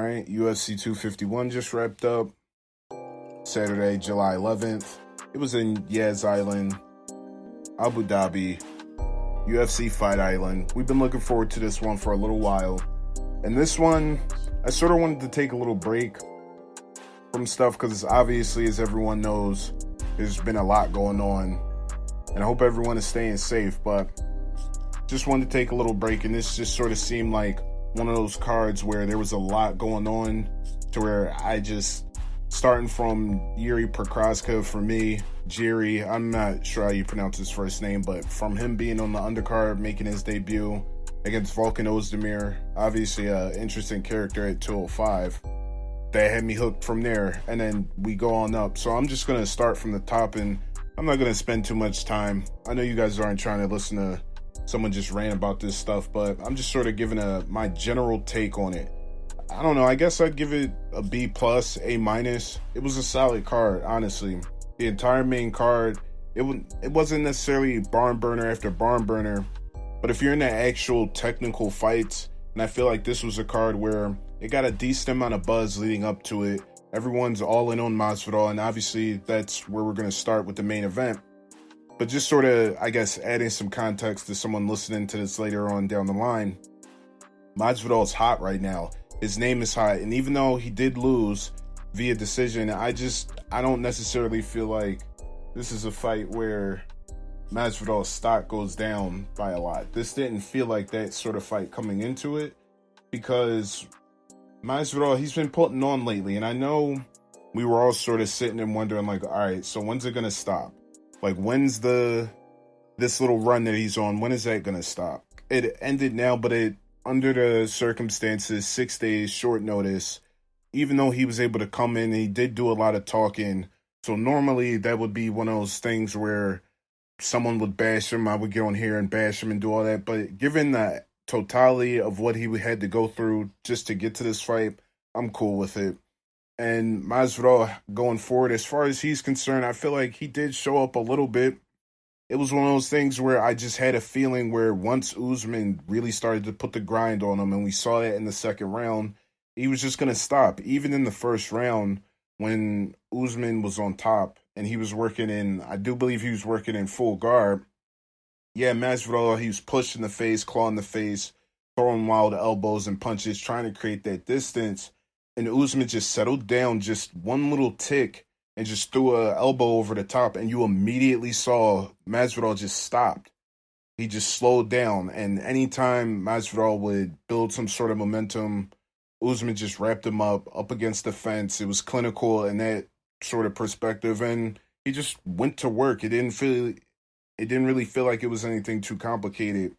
right, UFC 251 just wrapped up Saturday, July 11th. It was in Yas Island, Abu Dhabi, UFC Fight Island. We've been looking forward to this one for a little while. And this one, I sort of wanted to take a little break from stuff because obviously, as everyone knows, there's been a lot going on. And I hope everyone is staying safe, but just wanted to take a little break. And this just sort of seemed like one of those cards where there was a lot going on to where I just, starting from Yuri Prochazka for me, Jerry, I'm not sure how you pronounce his first name, but from him being on the undercard, making his debut against Volkan Ozdemir, obviously an interesting character at 205, that had me hooked from there, and then we go on up. So I'm just going to start from the top, and I'm not going to spend too much time. I know you guys aren't trying to listen to someone just rant about this stuff, but I'm just sort of giving my general take on it. I don't know, I guess I'd give it a B+, A-. It was a solid card, honestly. The entire main card, it wasn't necessarily barn burner after barn burner, but if you're in the actual technical fights, and I feel like this was a card where it got a decent amount of buzz leading up to it. Everyone's all in on Masvidal, and obviously that's where we're going to start with the main event. But just sort of, I guess, adding some context to someone listening to this later on down the line, Masvidal is hot right now. His name is hot, and even though he did lose via decision, I don't necessarily feel like this is a fight where Masvidal's stock goes down by a lot. This didn't feel like that sort of fight coming into it, because Masvidal, he's been putting on lately, and I know we were all sort of sitting and wondering, like, all right, so when's it going to stop? Like, when's this little run that he's on, when is that going to stop? It ended now, but under the circumstances, 6 days, short notice, even though he was able to come in, he did do a lot of talking. So normally that would be one of those things where someone would bash him, I would get on here and bash him and do all that. But given the totality of what he had to go through just to get to this fight, I'm cool with it. And Masvidal, going forward, as far as he's concerned, I feel like he did show up a little bit. It was one of those things where I just had a feeling where once Usman really started to put the grind on him, and we saw that in the second round, he was just going to stop. Even in the first round, when Usman was on top and he was working in, I do believe he was working in full guard. Yeah, Masvidal, he was pushing the face, clawing the face, throwing wild elbows and punches, trying to create that distance. And Usman just settled down just one little tick and just threw an elbow over the top, and you immediately saw Masvidal just stopped. He just slowed down, and anytime Masvidal would build some sort of momentum, Usman just wrapped him up against the fence. It was clinical in that sort of perspective, and he just went to work. It didn't really feel like it was anything too complicated.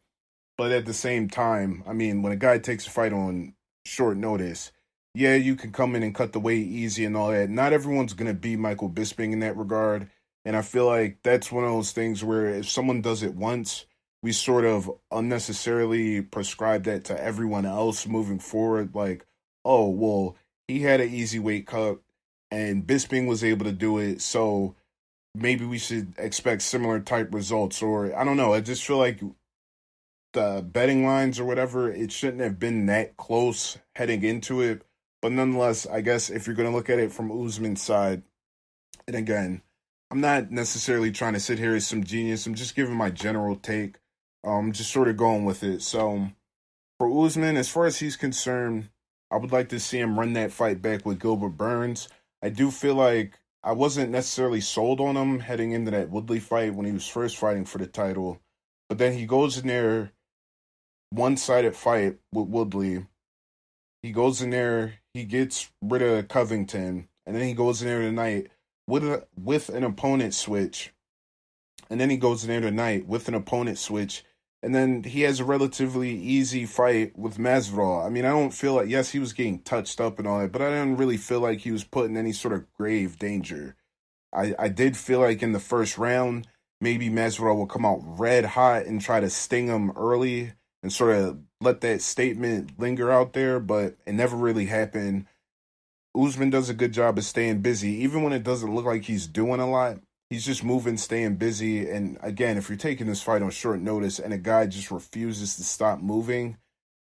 But at the same time, I mean, when a guy takes a fight on short notice, yeah, you can come in and cut the weight easy and all that. Not everyone's going to be Michael Bisping in that regard. And I feel like that's one of those things where if someone does it once, we sort of unnecessarily prescribe that to everyone else moving forward. Like, oh, well, he had an easy weight cut and Bisping was able to do it, so maybe we should expect similar type results. Or, I don't know, I just feel like the betting lines or whatever, it shouldn't have been that close heading into it. But nonetheless, I guess if you're going to look at it from Usman's side, and again, I'm not necessarily trying to sit here as some genius. I'm just giving my general take. Just sort of going with it. So for Usman, as far as he's concerned, I would like to see him run that fight back with Gilbert Burns. I do feel like I wasn't necessarily sold on him heading into that Woodley fight when he was first fighting for the title. But then he goes in there, one-sided fight with Woodley. He goes in there, he gets rid of Covington, and then he goes in there tonight with an opponent switch. And then he goes in there tonight with an opponent switch. And then he has a relatively easy fight with Masvidal. I mean, I don't feel like, yes, he was getting touched up and all that, but I didn't really feel like he was put in any sort of grave danger. I did feel like in the first round, maybe Masvidal will come out red hot and try to sting him early and sort of let that statement linger out there, but it never really happened. Usman does a good job of staying busy. Even when it doesn't look like he's doing a lot, he's just moving, staying busy. And again, if you're taking this fight on short notice and a guy just refuses to stop moving,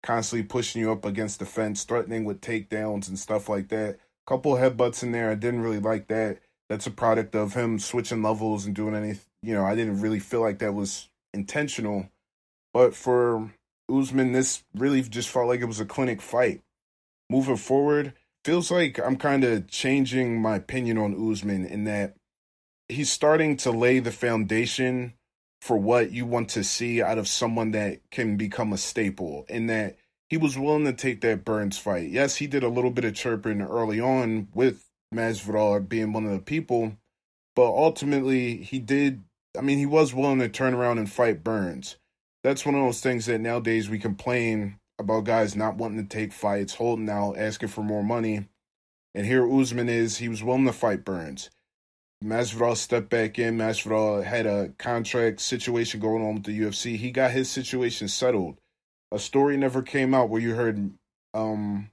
constantly pushing you up against the fence, threatening with takedowns and stuff like that. Couple headbutts in there. I didn't really like that. That's a product of him switching levels and doing anything. I didn't really feel like that was intentional. But for Usman, this really just felt like it was a clinic fight. Moving forward, feels like I'm kind of changing my opinion on Usman in that he's starting to lay the foundation for what you want to see out of someone that can become a staple, in that he was willing to take that Burns fight. Yes, he did a little bit of chirping early on with Masvidal being one of the people, but ultimately he did. I mean, he was willing to turn around and fight Burns. That's one of those things that nowadays we complain about guys not wanting to take fights, holding out, asking for more money. And here Usman is, he was willing to fight Burns. Masvidal stepped back in. Masvidal had a contract situation going on with the UFC. He got his situation settled. A story never came out where you heard Usman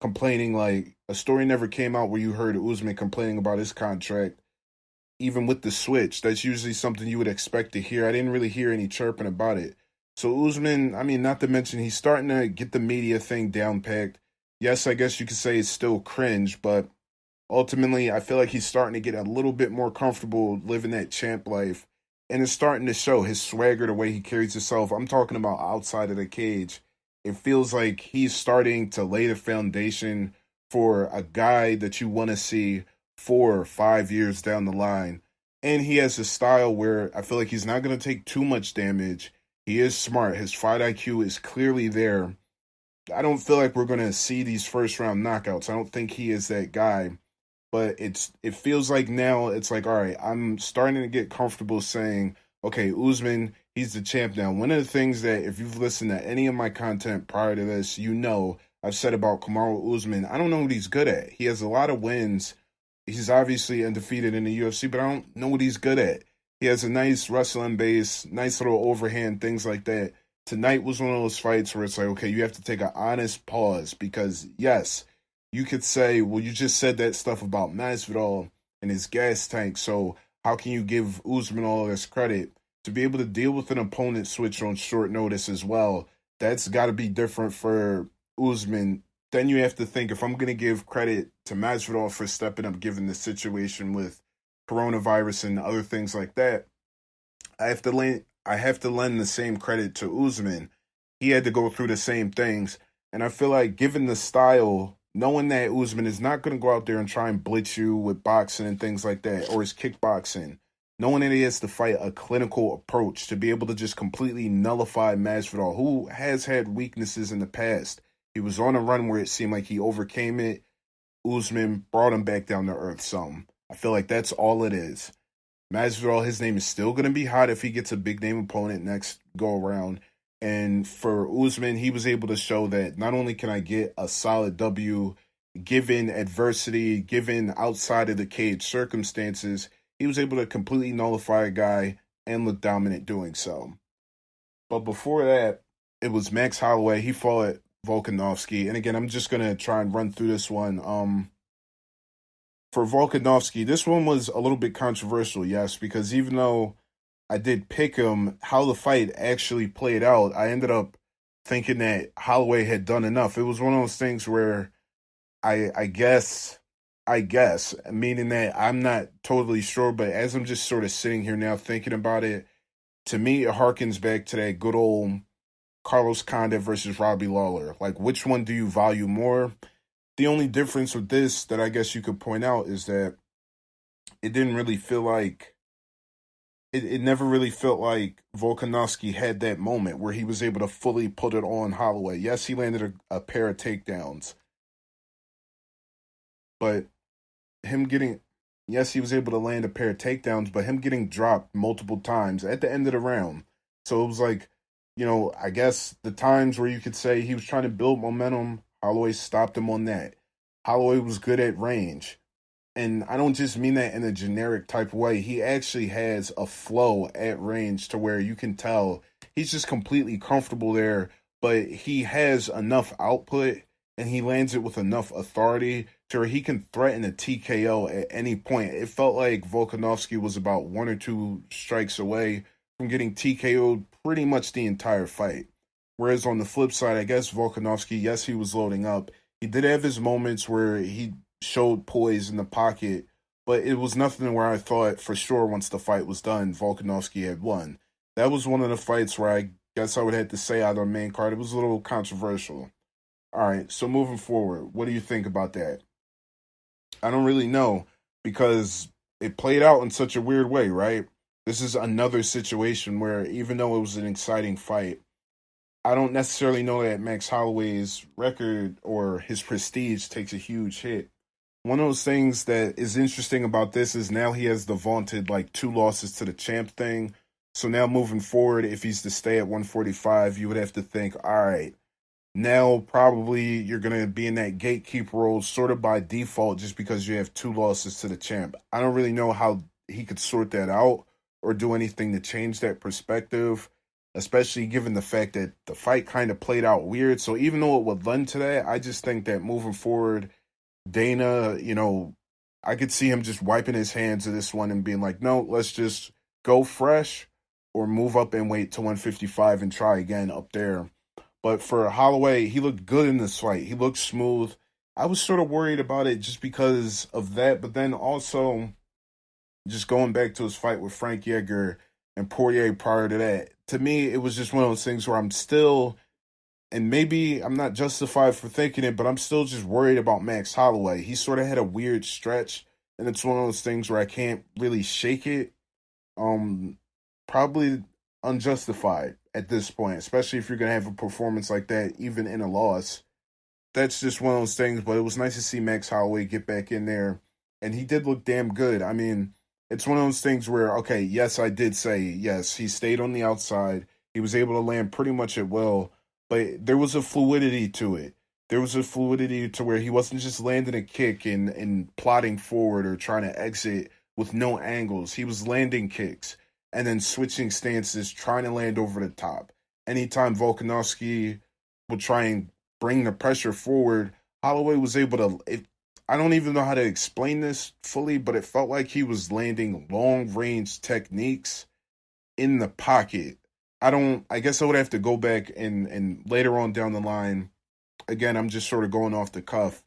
complaining, like a story never came out where you heard Usman complaining about his contract. Even with the switch, that's usually something you would expect to hear. I didn't really hear any chirping about it. So Usman, I mean, not to mention he's starting to get the media thing down packed. Yes, I guess you could say it's still cringe, but ultimately, I feel like he's starting to get a little bit more comfortable living that champ life. And it's starting to show his swagger, the way he carries himself. I'm talking about outside of the cage. It feels like he's starting to lay the foundation for a guy that you want to see 4 or 5 years down the line. And he has a style where I feel like he's not going to take too much damage. He is smart. His fight IQ is clearly there. I don't feel like we're going to see these first round knockouts. I don't think he is that guy. But it feels like now it's like, all right, I'm starting to get comfortable saying, okay, Usman, he's the champ now. One of the things that if you've listened to any of my content prior to this, I've said about Kamaru Usman, I don't know what he's good at. He has a lot of wins. He's obviously undefeated in the UFC, but I don't know what he's good at. He has a nice wrestling base, nice little overhand, things like that. Tonight was one of those fights where it's like, okay, you have to take an honest pause because, yes, you could say, well, you just said that stuff about Masvidal and his gas tank, so how can you give Usman all this credit? To be able to deal with an opponent switch on short notice as well, that's got to be different for Usman. Then you have to think, if I'm going to give credit to Masvidal for stepping up given the situation with coronavirus and other things like that, I have to lend the same credit to Usman. He had to go through the same things, and I feel like given the style, knowing that Usman is not going to go out there and try and blitz you with boxing and things like that, or his kickboxing, knowing that he has to fight a clinical approach to be able to just completely nullify Masvidal, who has had weaknesses in the past. He was on a run where it seemed like he overcame it. Usman brought him back down to earth some. I feel like that's all it is. Masvidal, his name is still going to be hot if he gets a big name opponent next go around. And for Usman, he was able to show that not only can I get a solid W given adversity, given outside of the cage circumstances, he was able to completely nullify a guy and look dominant doing so. But before that, it was Max Holloway. He fought Volkanovski. And again, I'm just going to try and run through this one. For Volkanovski, this one was a little bit controversial, yes, because even though I did pick him, how the fight actually played out, I ended up thinking that Holloway had done enough. It was one of those things where I guess, meaning that I'm not totally sure, but as I'm just sort of sitting here now thinking about it, to me, it harkens back to that good old Carlos Condit versus Robbie Lawler. Like, which one do you value more? The only difference with this that I guess you could point out is that it didn't really feel like, it never really felt like Volkanovski had that moment where he was able to fully put it on Holloway. Yes, he landed a pair of takedowns, but he was able to land a pair of takedowns, but him getting dropped multiple times at the end of the round. So it was like, I guess the times where you could say he was trying to build momentum, Holloway stopped him on that. Holloway was good at range. And I don't just mean that in a generic type way. He actually has a flow at range to where you can tell he's just completely comfortable there, but he has enough output and he lands it with enough authority to where he can threaten a TKO at any point. It felt like Volkanovski was about 1 or 2 strikes away from getting TKO'd pretty much the entire fight. Whereas on the flip side, I guess Volkanovski, yes, he was loading up. He did have his moments where he showed poise in the pocket, but it was nothing where I thought for sure once the fight was done, Volkanovski had won. That was one of the fights where I guess I would have to say out on the main card, it was a little controversial. All right, so moving forward, what do you think about that? I don't really know because it played out in such a weird way, right? This is another situation where even though it was an exciting fight, I don't necessarily know that Max Holloway's record or his prestige takes a huge hit. One of those things that is interesting about this is now he has the vaunted like 2 losses to the champ thing. So now moving forward, if he's to stay at 145, you would have to think, all right, now probably you're going to be in that gatekeeper role sort of by default just because you have 2 losses to the champ. I don't really know how he could sort that out or do anything to change that perspective, especially given the fact that the fight kind of played out weird. So even though it would lend to that, I just think that moving forward, Dana, I could see him just wiping his hands of this one and being like, no, let's just go fresh or move up and wait to 155 and try again up there. But for Holloway, he looked good in this fight. He looked smooth. I was sort of worried about it just because of that, but then also just going back to his fight with Frank Yeager and Poirier prior to that, to me, it was just one of those things where I'm still, and maybe I'm not justified for thinking it, but I'm still just worried about Max Holloway. He sort of had a weird stretch, and it's one of those things where I can't really shake it. Probably unjustified at this point, especially if you're going to have a performance like that, even in a loss. That's just one of those things, but it was nice to see Max Holloway get back in there, and he did look damn good. I mean, it's one of those things where, okay, yes, I did say, yes, he stayed on the outside. He was able to land pretty much at will, but there was a fluidity to it. There was a fluidity to where he wasn't just landing a kick and plotting forward or trying to exit with no angles. He was landing kicks and then switching stances, trying to land over the top. Anytime Volkanovski would try and bring the pressure forward, Holloway was able to, I don't even know how to explain this fully, but it felt like he was landing long-range techniques in the pocket. I guess I would have to go back and later on down the line, again, I'm just sort of going off the cuff,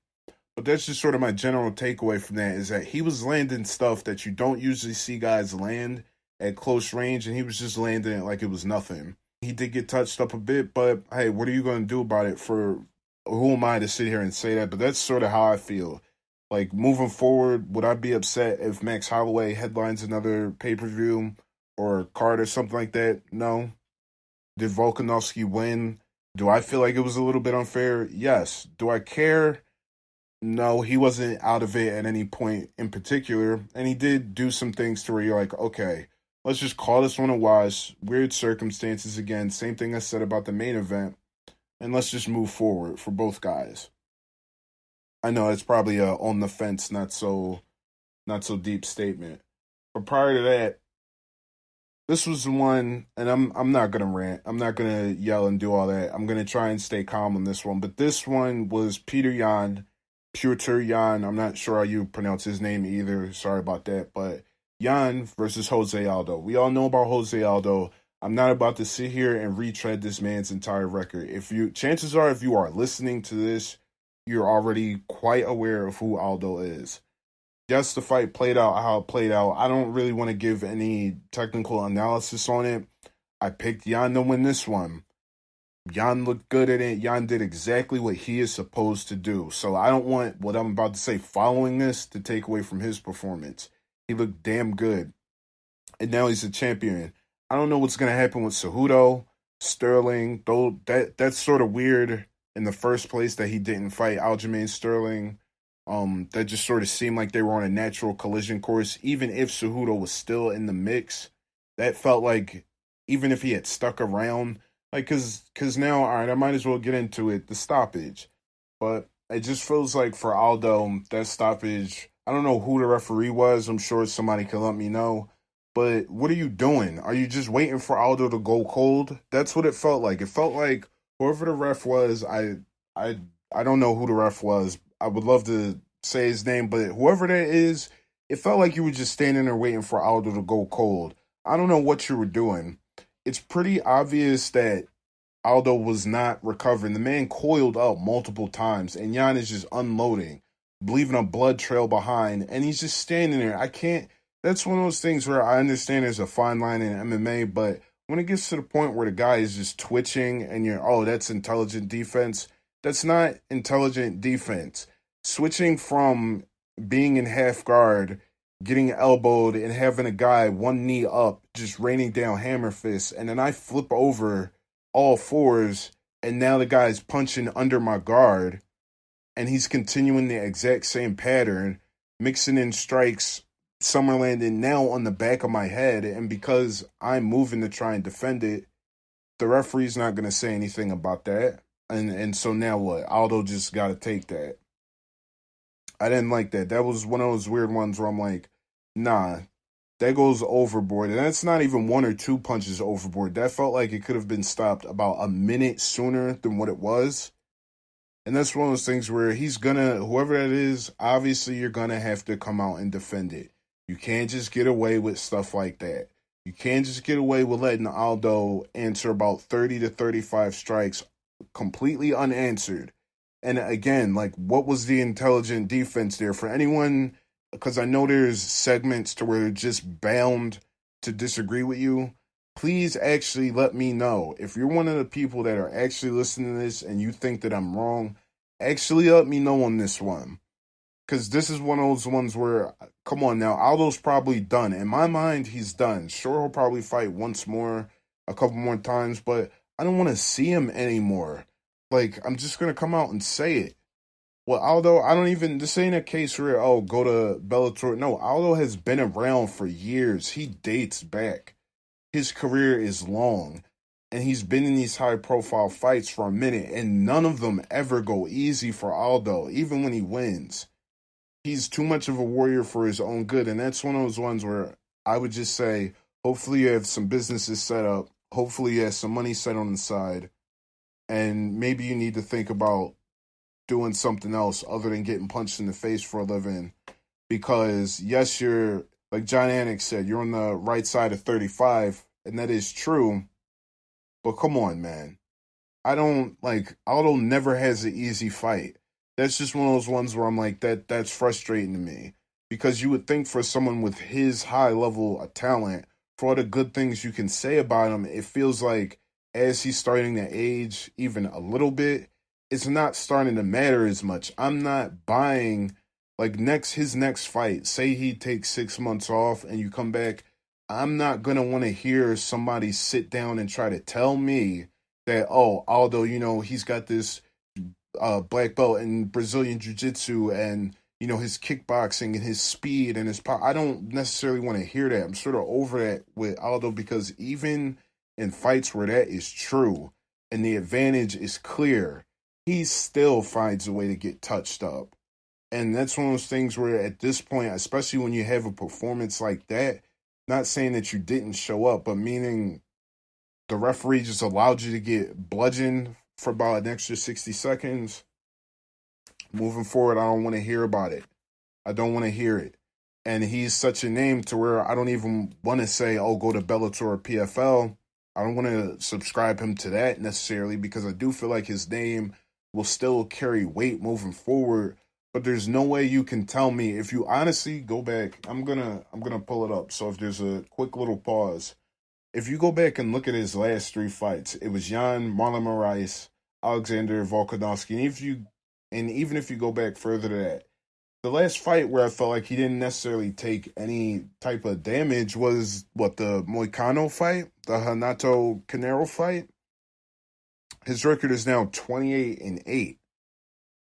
but that's just sort of my general takeaway from that is that he was landing stuff that you don't usually see guys land at close range, and he was just landing it like it was nothing. He did get touched up a bit, but hey, what are you going to do about it? For who am I to sit here and say that? But that's sort of how I feel. Like, moving forward, would I be upset if Max Holloway headlines another pay-per-view or card or something like that? No. Did Volkanovski win? Do I feel like it was a little bit unfair? Yes. Do I care? No, he wasn't out of it at any point in particular, and he did do some things to where you're like, okay, let's just call this one a wash. Weird circumstances again. Same thing I said about the main event. And let's just move forward for both guys. I know it's probably a on the fence, not so deep statement. But prior to that, this was the one, and I'm not gonna rant. I'm not gonna yell and do all that. I'm gonna try and stay calm on this one. But this one was Petr Yan. I'm not sure how you pronounce his name either. Sorry about that. But Yan versus Jose Aldo. We all know about Jose Aldo. I'm not about to sit here and retread this man's entire record. Chances are, if you are listening to this, you're already quite aware of who Aldo is. Yes, the fight played out how it played out. I don't really want to give any technical analysis on it. I picked Yan to win this one. Yan looked good at it. Yan did exactly what he is supposed to do. So I don't want what I'm about to say following this to take away from his performance. He looked damn good. And now he's a champion. I don't know what's going to happen with Cejudo, Sterling. Though that's sort of weird in the first place that he didn't fight Aljamain Sterling. That just sort of seemed like they were on a natural collision course. Even if Cejudo was still in the mix, that felt like even if he had stuck around, like, cause now, all right, I might as well get into it, the stoppage. But it just feels like for Aldo, that stoppage, I don't know who the referee was. I'm sure somebody can let me know. But what are you doing? Are you just waiting for Aldo to go cold? That's what it felt like. It felt like whoever the ref was, I don't know who the ref was. I would love to say his name, but whoever that is, it felt like you were just standing there waiting for Aldo to go cold. I don't know what you were doing. it's pretty obvious that Aldo was not recovering. The man coiled up multiple times, and Jan is just unloading, leaving a blood trail behind, and he's just standing there. I can't. That's one of those things where I understand there's a fine line in MMA, but when it gets to the point where the guy is just twitching and you're, oh, that's intelligent defense, that's not intelligent defense. Switching from being in half guard, getting elbowed, and having a guy one knee up, just raining down hammer fists, and then I flip over all fours, and now the guy's punching under my guard, and he's continuing the exact same pattern, mixing in strikes, summer landing now on the back of my head, and because I'm moving to try and defend it, the referee's not going to say anything about that. And so now what? Aldo just got to take that. I didn't like that. That was one of those weird ones where I'm like, nah, that goes overboard. And that's not even one or two punches overboard. That felt like it could have been stopped about a minute sooner than what it was. And that's one of those things where he's gonna, whoever that is, obviously you're gonna have to come out and defend it. You can't just get away with stuff like that. You can't just get away with letting Aldo answer about 30 to 35 strikes completely unanswered. And again, like, what was the intelligent defense there? For anyone, because I know there's segments to where they're just bound to disagree with you, please actually let me know. If you're one of the people that are actually listening to this and you think that I'm wrong, actually let me know on this one. Because this is one of those ones where, come on now, Aldo's probably done. In my mind, he's done. Sure, he'll probably fight once more, a couple more times, but I don't want to see him anymore. Like, I'm just going to come out and say it. Well, Aldo, I don't even, this ain't a case where, oh, go to Bellator. No, Aldo has been around for years. He dates back. His career is long, and he's been in these high-profile fights for a minute, and none of them ever go easy for Aldo, even when he wins. He's too much of a warrior for his own good, and that's one of those ones where I would just say, hopefully you have some businesses set up, hopefully you have some money set on the side, and maybe you need to think about doing something else other than getting punched in the face for a living, because yes, you're, like John Anik said, you're on the right side of 35, and that is true, but come on, man. Aldo never has an easy fight. That's just one of those ones where I'm like, that's frustrating to me. Because you would think for someone with his high level of talent, for all the good things you can say about him, it feels like as he's starting to age even a little bit, it's not starting to matter as much. I'm not buying, like, his next fight, say he takes 6 months off and you come back, I'm not going to want to hear somebody sit down and try to tell me that, oh, Aldo, he's got this black belt in Brazilian Jiu-Jitsu and, his kickboxing and his speed and his power. I don't necessarily want to hear that. I'm sort of over that with Aldo, because even in fights where that is true and the advantage is clear, he still finds a way to get touched up. And that's one of those things where at this point, especially when you have a performance like that, not saying that you didn't show up, but meaning the referee just allowed you to get bludgeoned for about an extra 60 seconds. Moving forward, I don't want to hear about it. I don't want to hear it. And he's such a name to where I don't even want to say, oh, go to Bellator or PFL. I don't want to subscribe him to that necessarily, because I do feel like his name will still carry weight moving forward. But there's no way you can tell me, if you honestly go back, I'm gonna pull it up. So if there's a quick little pause, if you go back and look at his last 3 fights, it was Jan, Marlon Moraes, Alexander Volkanovski, and even if you go back further to that, the last fight where I felt like he didn't necessarily take any type of damage was, the Moicano fight, the Renato Canero fight. His record is now 28-8.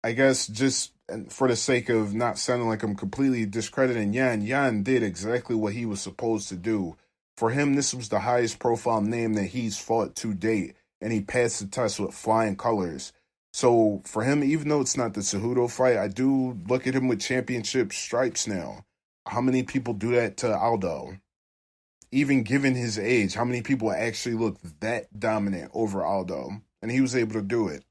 I guess just for the sake of not sounding like I'm completely discrediting Jan did exactly what he was supposed to do. For him, this was the highest profile name that he's fought to date, and he passed the test with flying colors. So for him, even though it's not the Cejudo fight, I do look at him with championship stripes now. How many people do that to Aldo? Even given his age, how many people actually look that dominant over Aldo? And he was able to do it.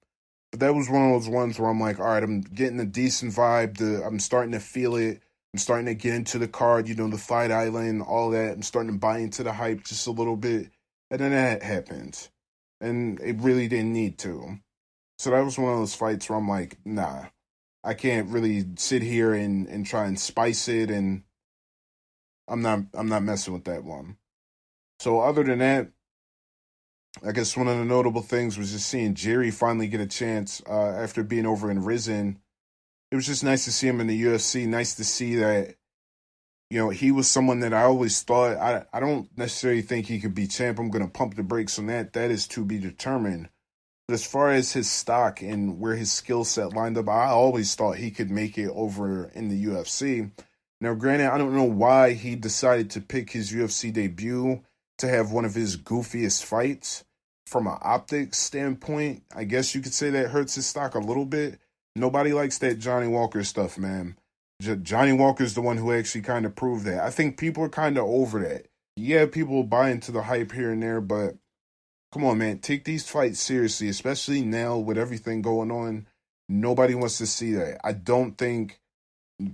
But that was one of those ones where I'm like, all right, I'm getting a decent vibe. I'm starting to feel it. I'm starting to get into the card, the Fight Island, all that. I'm starting to buy into the hype just a little bit. And then that happened. And it really didn't need to. So that was one of those fights where I'm like, nah, I can't really sit here and try and spice it, and I'm not messing with that one. So other than that, I guess one of the notable things was just seeing Jerry finally get a chance after being over in Risen. It was just nice to see him in the UFC. Nice to see that, he was someone that I always thought, I don't necessarily think he could be champ. I'm going to pump the brakes on that. That is to be determined. But as far as his stock and where his skill set lined up, I always thought he could make it over in the UFC. Now, granted, I don't know why he decided to pick his UFC debut to have one of his goofiest fights. From an optics standpoint, I guess you could say that hurts his stock a little bit. Nobody likes that Johnny Walker stuff, man. Johnny Walker's the one who actually kind of proved that. I think people are kind of over that. Yeah, people buy into the hype here and there, but come on, man. Take these fights seriously, especially now with everything going on. Nobody wants to see that. I don't think,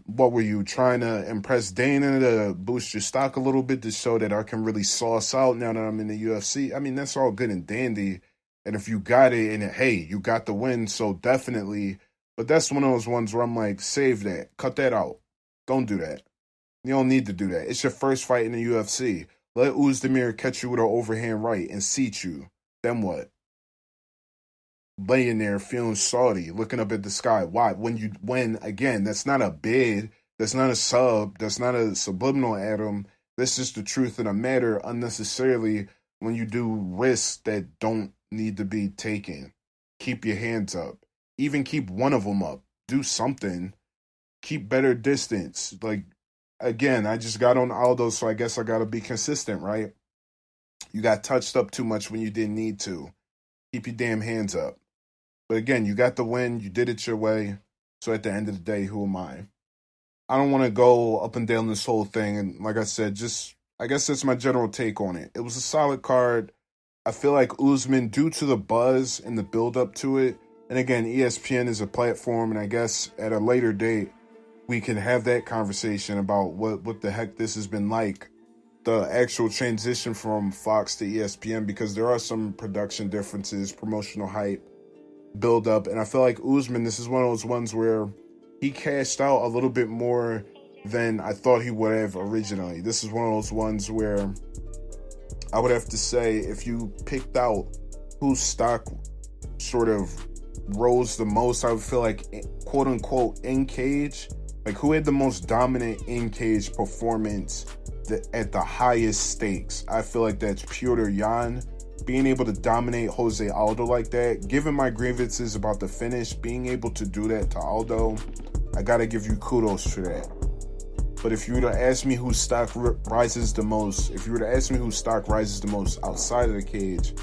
what were you, trying to impress Dana to boost your stock a little bit to show that I can really sauce out now that I'm in the UFC? I mean, that's all good and dandy. And if you got it, and hey, you got the win, so definitely. But that's one of those ones where I'm like, save that. Cut that out. Don't do that. You don't need to do that. It's your first fight in the UFC. Let Uzdemir catch you with an overhand right and seat you. Then what? Laying there feeling salty, looking up at the sky. Why? When again, that's not a bid, that's not a sub, that's not a subliminal Adam. That's just the truth of the matter unnecessarily when you do risks that don't need to be taken. Keep your hands up. Even keep one of them up. Do something. Keep better distance. Like, again, I just got on Aldo, so I guess I got to be consistent, right? You got touched up too much when you didn't need to. Keep your damn hands up. But again, you got the win. You did it your way. So at the end of the day, who am I? I don't want to go up and down this whole thing. And like I said, I guess that's my general take on it. It was a solid card. I feel like Usman, due to the buzz and the build up to it, and again, ESPN is a platform, and I guess at a later date, we can have that conversation about what the heck this has been like, the actual transition from Fox to ESPN, because there are some production differences, promotional hype, build up, and I feel like Usman, this is one of those ones where he cashed out a little bit more than I thought he would have originally. This is one of those ones where I would have to say, if you picked out whose stock sort of rose the most, I would feel like, quote unquote, in cage, like who had the most dominant in cage performance at the highest stakes. I feel like that's Petr Yan. Being able to dominate Jose Aldo like that, given my grievances about the finish, being able to do that to Aldo, I gotta give you kudos for that. But if you were to ask me whose stock rises the most, outside of the cage,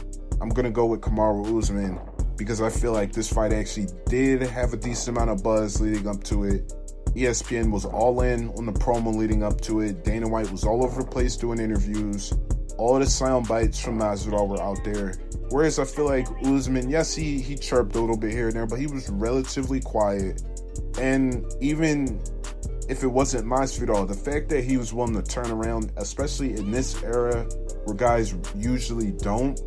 I'm gonna go with Kamaru Usman, because I feel like this fight actually did have a decent amount of buzz leading up to it. ESPN was all in on the promo leading up to it. Dana White was all over the place doing interviews. All the sound bites from Masvidal were out there. Whereas I feel like Usman, yes, he chirped a little bit here and there, but he was relatively quiet. And even if it wasn't Masvidal, the fact that he was willing to turn around, especially in this era where guys usually don't,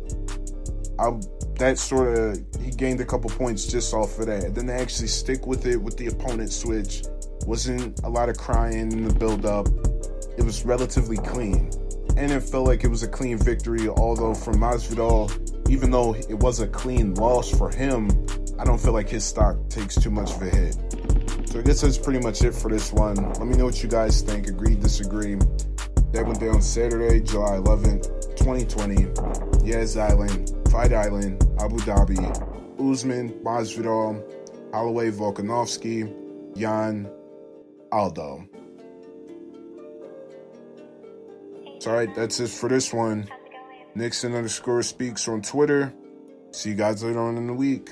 he gained a couple points just off of that. And then to actually stick with it with the opponent switch, wasn't a lot of crying in the build-up. It was relatively clean. And it felt like it was a clean victory, although from Masvidal, even though it was a clean loss for him, I don't feel like his stock takes too much of a hit. So I guess that's pretty much it for this one. Let me know what you guys think. Agree, disagree. That went down Saturday, July 11th, 2020. Yas Island, Fight Island, Abu Dhabi. Usman, Masvidal, Holloway, Volkanovski, Yan, Aldo. So, alright, that's it for this one. Nixon_speaks on Twitter. See you guys later on in the week.